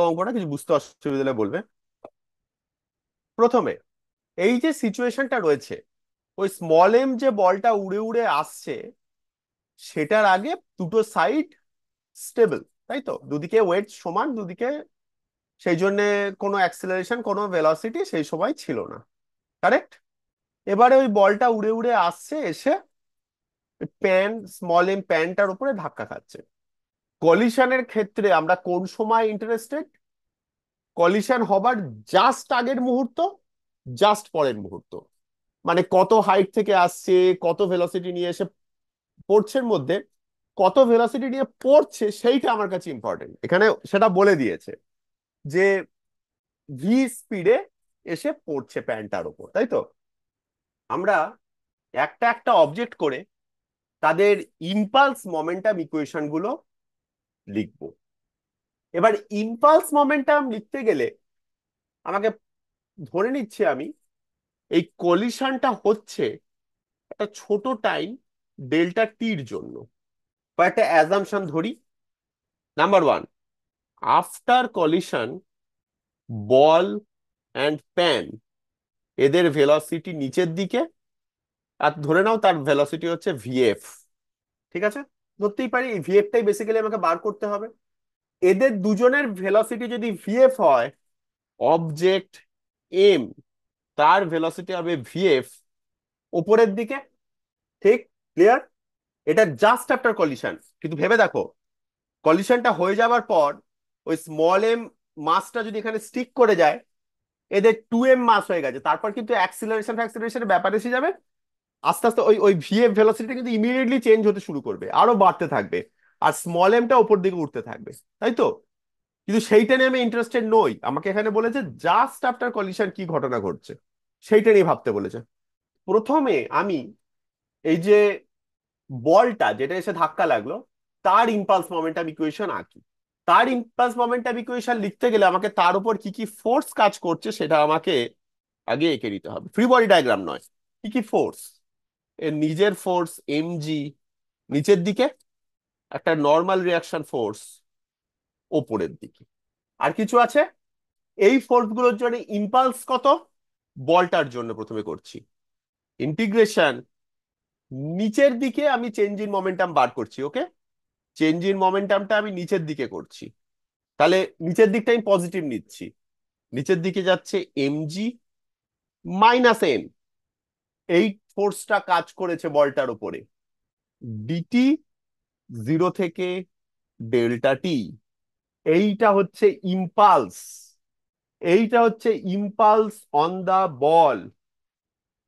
অঙ্কটা, কিছু বুঝতে অসুবিধা হলে বলবে। প্রথমে এই যে সিচুয়েশনটা রয়েছে, ওই স্মল এম যে বলটা উড়ে উড়ে আসছে, সেটার আগে দুটো সাইড স্টেবল, তাই তো? দুদিকে ওয়েট সমান, দুদিকে, সেই জন্য কোনো অ্যাক্সিলারেশন, কোনো ভেলোসিটি সেই সময় ছিল না, কারেক্ট? এবারে ওই বলটা উড়ে উড়ে আসছে, এসে স্মল এম প্যানটার উপরে ধাক্কা খাচ্ছে। কলিশনের ক্ষেত্রে আমরা কোন সময় ইন্টারেস্টেড? কলিশন হবার জাস্ট আগের মুহূর্ত, জাস্ট পরের মুহূর্ত। মানে কত হাইট থেকে আসছে, কত ভেলোসিটি নিয়ে এসে পড়ছে, এর মধ্যে কত ভেলোসিটি নিয়ে পড়ছে সেইটা আমার কাছে ইম্পর্টেন্ট। এখানে সেটা বলে দিয়েছে যে ভি স্পিডে এসে পড়ছে প্যানটার উপর, তাই তো? আমরা একটা একটা অবজেক্ট করে তাদের ইম্পালস মোমেন্টাম ইকুয়েশন গুলো লিখবো। এবার ইম্পালস মোমেন্টাম লিখতে গেলে আমাকে, ধরে নিচ্ছি আমি, এই কলিশনটা হচ্ছে একটা ছোট টাইম ডেল্টা টির জন্য। কয়েকটা অ্যাজাম্পশন ধরি। Number one, after collision ball and pan, এদের ভেলোসিটি নিচের দিকে, আর ধরে নাও তার ভেলোসিটি হচ্ছে ভিএফ। ঠিক আছে, ধরতেই পারি এই ভিএফটাই বেসিক্যালি আমাকে বার করতে হবে। এদের দুজনের ভেলোসিটি যদি ভিএফ হয়, অবজেক্ট এম, তার ভেলোসিটি হবে ভিএফ উপরের দিকে। ঠিক? ক্লিয়ার? এটা জাস্ট আফটার কলিশন। কিন্তু ভেবে দেখো, কলিশনটা হয়ে যাবার পর ওই স্মল এম মাসটা যদি এখানে স্টিক করে যায়, এদের 2m মাস হয়ে গেছে, তারপর কিন্তু অ্যাক্সিলারেশনের ব্যাপার এসে যাবে। আস্তে আস্তে ওই ওই ভিএফ ভেলোসিটি কিন্তু ইমিডিয়েটলি চেঞ্জ হতে শুরু করবে, আরো বাড়তে থাকবে, আর স্মল এমটা উপর দিকে উঠতে থাকবে, তাই তো? কিন্তু সেইটা নিয়ে আমি ইন্টারেস্টেড নই। আমাকে এখানে বলেছে জাস্ট আফটার কলিশন কি ঘটনা ঘটছে, সেইটা নিয়ে ভাবতে বলেছে। প্রথমে আমি এই যে বলটা যেটা এসে ধাক্কা লাগলো, তার ইম্পালস মোমেন্টাম ইকুয়েশন আঁকি। তার ইম্পালস মোমেন্টাম ইকুয়েশন লিখতে গেলে আমাকে তার উপর কি কি ফোর্স কাজ করছে সেটা আমাকে আগে এঁকে নিতে হবে। ফ্রি বডি ডায়াগ্রাম নয়, কি কি ফোর্স। এর নিজের ফোর্স এমজি নিচের দিকে, একটা নর্মাল রিয়াকশন ফোর্স ওপরের দিকে, আর কিছু আছে। এই ফোর্স গুলোর জন্য ইম্পালস কত, বলটার জন্য প্রথমে করছি ইন্টিগ্রেশন, নিচের দিকে আমি চেঞ্জ ইন মোমেন্টাম বার করছি। ওকে, চেঞ্জ ইন মোমেন্টামটা আমি নিচের দিকে করছি, তাহলে নিচের দিকটা আমি পজিটিভ নিচ্ছি। নিচের দিকে যাচ্ছে এমজি মাইনাস এন, এই ফোর্সটা কাজ করেছে বলটার উপরে, ডিটি 0 থেকে Δt। এইটা হচ্ছে ইম্পালস, এইটা হচ্ছে ইম্পালস অন দা বল,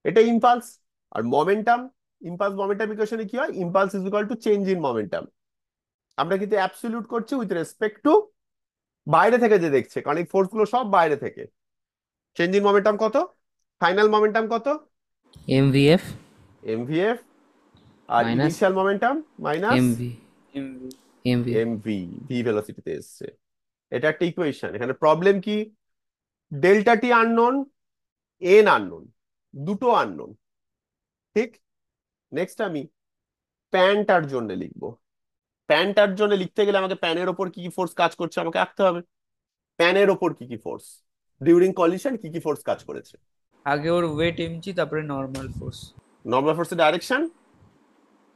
এটা ইম্পালস। আর মোমেন্টাম, ইম্পালস মোমেন্টাম ইকুয়েশনে কি হয়, impulse is equal to change in momentum. আমরা কিন্তু অ্যাবসলিউট করছি উইথ রেসপেক্ট টু বাইরে থেকে যে দেখছে, কারণ এই ফোর্স গুলো সব বাইরে থেকে। চেঞ্জ ইন মোমেন্টাম কত, ফাইনাল মোমেন্টাম কত, এমভিএফ এমভিএফ, আর minus initial momentum minus MV MV. MV, V ভেলোসিটিতে এসছে। এটা একটা ইকুয়েশন। এখানে প্রবলেম কি, delta T unknown, N unknown, দুটো আননোন। ঠিক? নেক্সট আমি প্যানটার জন্য লিখবো। প্যানটার জন্য লিখতে গেলে আমাকে প্যানের ওপর কি কি ফোর্স কাজ করছে আমাকে আঁকতে হবে। প্যানের ওপর কি কি ফোর্স, ডিউরিং কলিশন কি কি ফোর্স কাজ করেছে। আগে ওর ওয়েট এমজি, তারপরে নর্মাল ফোর্স নর্মাল ফোর্সের ডাইরেকশন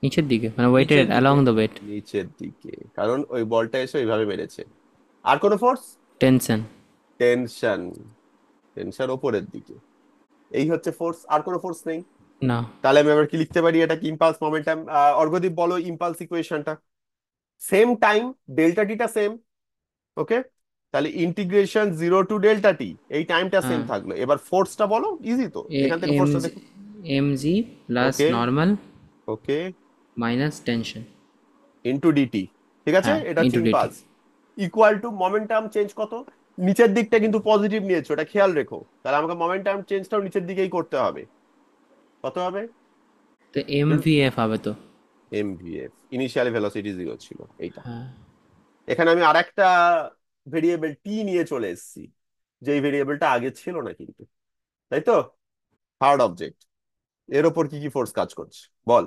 নিচের দিকে, মানে ওয়েটেড নিচের অ্যালং দিকে। The weight. নিচের দিকে, কারণ ওই বলটা এসে ওইভাবে মেরেছে। আর কোন ফোর্স, টেনশন। টেনশন, টেনশন ওপরের দিকে। এই হচ্ছে ফোর্স, আর কোনো ফোর্স নেই। না। তাহলে আমি আবার কি লিখতে পারি, এটা কি ইম্পালস মোমেন্টাম। অর্ঘদীপ বলো ইম্পালস ইকুয়েশনটা। Same time, delta theta same. Okay, তাহলে ইন্টিগ্রেশন 0 to Δt, এই টাইমটা সেম হ্যাঁ, থাকলো। এবার ফোর্সটা বলো, ইজি তো, এখান থেকে ফোর্সটা এমজি দেখো। M G plus okay, normal okay, minus tension. Into D T. ঠিক আছে, হ্যাঁ, এটা হচ্ছে into D T. Impulse. Equal to momentum change কত, নিচের দিকটা কিন্তু পজিটিভ নিয়েছো, এটা খেয়াল রেখো। তাহলে আমাকে মোমেন্টাম চেঞ্জটাও নিচের দিকেই করতে হবে। কত হবে, তো এমভিএফ হবে তো। এমভিএফ, ইনিশিয়াল ভেলোসিটি 0 ছিল এইটা। হ্যাঁ। এখানে আমি আরেকটা ভেরিয়েবল টি নিয়ে চলে এসেছি, যেই ভেরিয়েবলটা আগে ছিল না কিন্তু, তাই তো? থার্ড অবজেক্ট, এর ওপর কি কি ফোর্স কাজ করছে বল।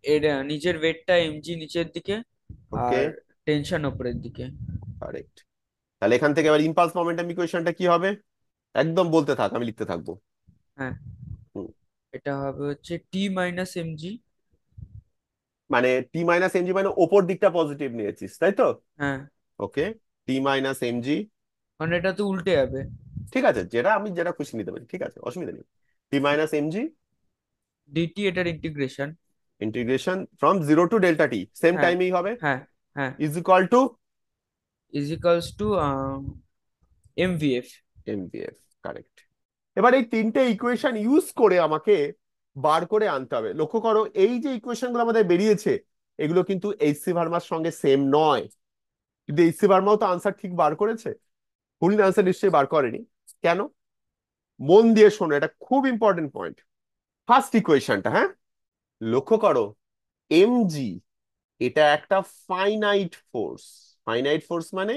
এর নিচের ওয়েটটা এমজি নিচের দিকে, ওকে, আর টেনশন উপরের দিকে। কারেক্ট। তাহলে এখান থেকে এবার ইম্পালস মোমেন্টাম ইকুয়েশনটা কি হবে? একদম বলতে থাক, আমি লিখতে থাকবো। হ্যাঁ, হুম, এটা হবে হচ্ছে টি মাইনাস এমজি। মানে টি মাইনাস এমজি মানে ওপর দিকটা পজিটিভ নিয়েছিস, তাই তো? হ্যাঁ, ওকে, টি মাইনাস এমজি। মানে এটা তো উল্টে যাবে। ঠিক আছে, যেটা খুশি নিতে পারি, ঠিক আছে, অসুবিধা নেই। টি মাইনাস এমজি ডিটি এটার integration. Integration from zero to delta T, same হ্যাঁ, টাইমেই হবে, হ্যাঁ, হ্যাঁ, is equal to is equals to MVF. MVF. Correct. এবার এই তিনটে ইকুয়েশন ইউজ করে আমাকে বার করে আনতে হবে। লক্ষ্য করো, এই যে ইকুয়েশন গুলো আমাদের বেরিয়েছে, এগুলো কিন্তু এইচসি ভার্মার সঙ্গে সেম নয়। কিন্তু এইচসি ভার্মাও তো আনসার ঠিক বার করেছে, হুলিন আনসার নিশ্চয়ই বার করেনি। কেন? মন দিয়ে শোনো, এটা খুব ইম্পর্টেন্ট পয়েন্ট। ফার্স্ট ইকুয়েশনটা, হ্যাঁ, লক্ষ্য করো, এমজি এটা একটা ফাইনাইট ফোর্স। ফাইনাইট ফোর্স মানে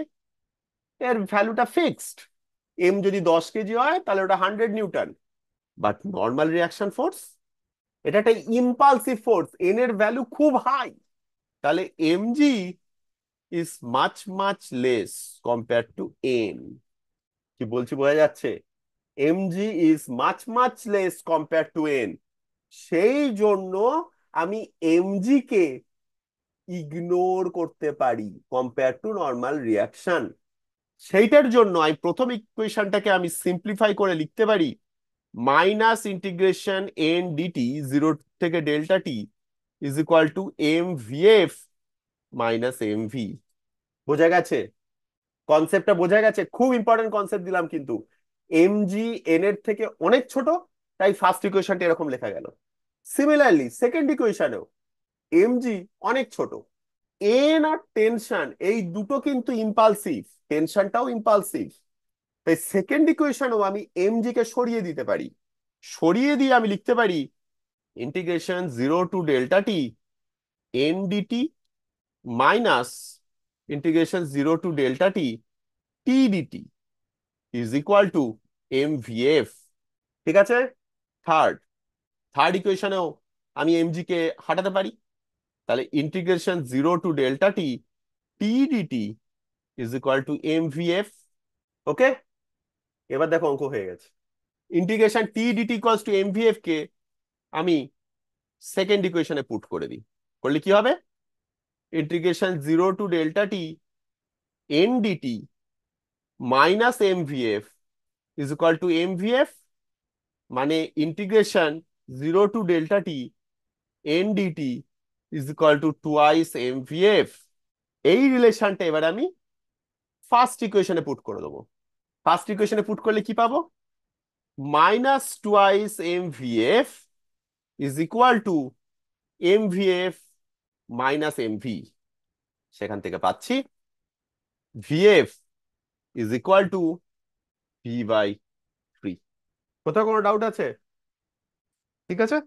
এর ভ্যালুটা ফিক্সড। এম যদি 10 কেজি হয় তাহলে ওটা 100 Newton. But normal reaction force, এটা একটা ইম্পালসিভ ফোর্স, এন এর ভ্যালু খুব হাই। তাহলে MG is much much less compare to N. কি বলছি বোঝা যাচ্ছে? MG is much much less compare to N. সেই জন্য আমি এমজি কে ইগনোর করতে পারি কম্পেয়ার টু নর্মাল রিয়াকশন। সেইটার জন্য আমি প্রথম ইকুয়েশনটাকে আমি সিম্পলিফাই করে লিখতে পারি minus integration N DT, zero থেকে delta T, is equal to M VF minus M V. বোঝা গেছে? কনসেপ্টটা বোঝা গেছে? খুব ইম্পর্টেন্ট কনসেপ্ট দিলাম কিন্তু। এম জি এন এর থেকে অনেক ছোট, তাই ফার্স্ট ইকুয়েশনটা এরকম লেখা গেল। সিমিলারলি সেকেন্ড ইকুয়েশনেও এম জি অনেক ছোট, এন আর টেনশন এই দুটো কিন্তু ইম্পালসিভ, টেনশনটাও ইম্পালসিভ। তাই সেকেন্ড ইকুয়েশনেও আমি এম জি কে সরিয়ে দিতে পারি। সরিয়ে দিয়ে আমি লিখতে পারি integration zero to delta T N DT minus integration zero to delta T T DT is equal to M V F. ঠিক আছে? থার্ড থার্ড ইকুয়েশনেও আমি এমজি কে হাঁটাতে পারি। তাহলে integration zero to delta T T DT is equal to M vf. Okay, এবার দেখো অঙ্ক হয়ে গেছে। Integration t dt equals to M vf কে আমি সেকেন্ড ইকুয়েশনে পুট করে দিই। করলে কি হবে? Integration zero to delta T N DT minus m VF is equal to M vf, মানে integration zero to delta T N dt is equal to twice M vf. এই রিলেশনটা এবার আমি ফার্স্ট ইকুয়েশনে পুট করে দেবো। ফার্স্ট ইকুয়েশনে put করলে কি পাবো? Minus twice M VF is equal to M VF minus M V. সেখান থেকে পাচ্ছি V F is equal to V by 3। কোথাও কোনো ডাউট আছে? ঠিক আছে।